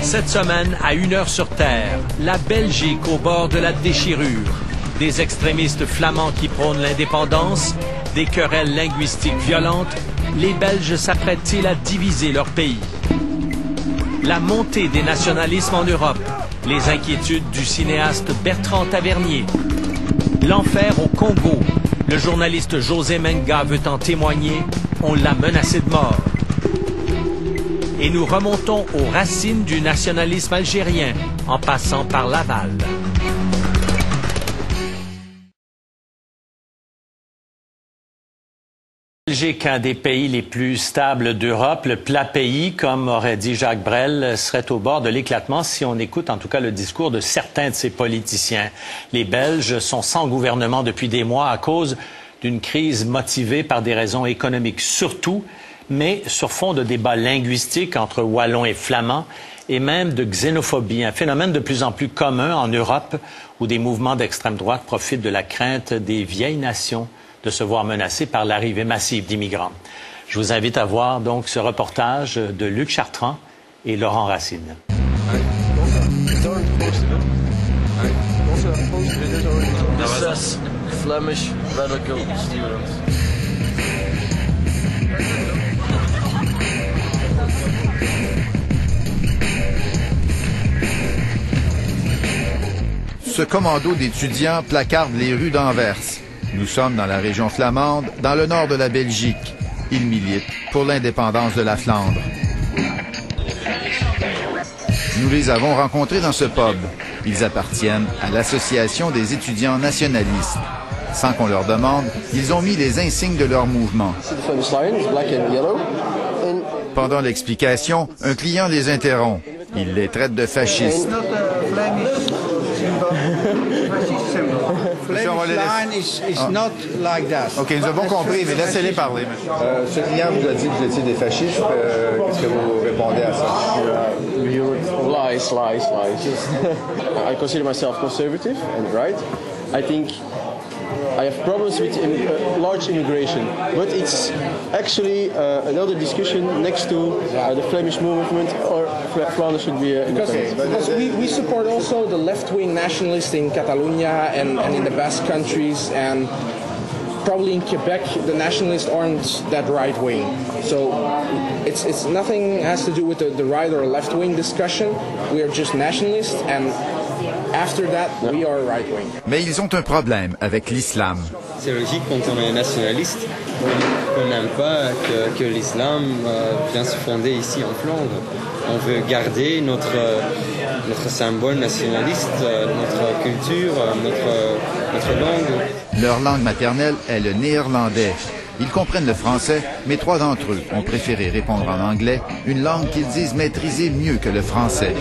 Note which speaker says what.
Speaker 1: Cette semaine, à 1 heure sur Terre, la Belgique au bord de la déchirure. Des extrémistes flamands qui prônent l'indépendance, des querelles linguistiques violentes, les Belges s'apprêtent-ils à diviser leur pays? La montée des nationalismes en Europe, les inquiétudes du cinéaste Bertrand Tavernier. L'enfer au Congo, le journaliste José Menga veut en témoigner, on l'a menacé de mort. Et nous remontons aux racines du nationalisme algérien, en passant par Laval. La Belgique, un des pays les plus stables d'Europe, le plat pays, comme aurait dit Jacques Brel, serait au bord de l'éclatement si on écoute en tout cas le discours de certains de ses politiciens. Les Belges sont sans gouvernement depuis des mois à cause d'une crise motivée par des raisons économiques surtout, mais sur fond de débats linguistiques entre wallons et flamands et même de xénophobie, un phénomène de plus en plus commun en Europe où des mouvements d'extrême droite profitent de la crainte des vieilles nations de se voir menacées par l'arrivée massive d'immigrants. Je vous invite à voir donc ce reportage de Luc Chartrand et Laurent Racine.
Speaker 2: Ce commando d'étudiants placarde les rues d'Anvers. Nous sommes dans la région flamande, dans le nord de la Belgique. Ils militent pour l'indépendance de la Flandre. Nous les avons rencontrés dans ce pub. Ils appartiennent à l'Association des étudiants nationalistes. Sans qu'on leur demande, ils ont mis les insignes de leur mouvement. Pendant l'explication, un client les interrompt. Il les traite de fascistes. OK, nous avons compris, mais laissez-les parler.
Speaker 3: Ce client vous a dit que vous étiez des fascistes. Qu'est-ce que vous répondez à ça? Lies. I consider myself conservative and right. I think I have problems with large immigration, but it's actually another discussion next to the Flemish movement or Flanders should be independent.
Speaker 4: Because we support also the left-wing nationalists in Catalonia and in the Basque countries, and probably in Quebec the nationalists aren't that right-wing. So it's nothing has to do with the right or left-wing discussion. We are just nationalists, and after that, we are right-wing.
Speaker 2: Mais ils ont un problème avec l'islam.
Speaker 5: C'est logique quand on est nationaliste, on n'aime pas que l'islam vienne se fonder ici en Flandre. On veut garder notre symbole nationaliste, notre culture, notre langue.
Speaker 2: Leur langue maternelle est le néerlandais. Ils comprennent le français, mais 3 d'entre eux ont préféré répondre en anglais, une langue qu'ils disent maîtriser mieux que le français.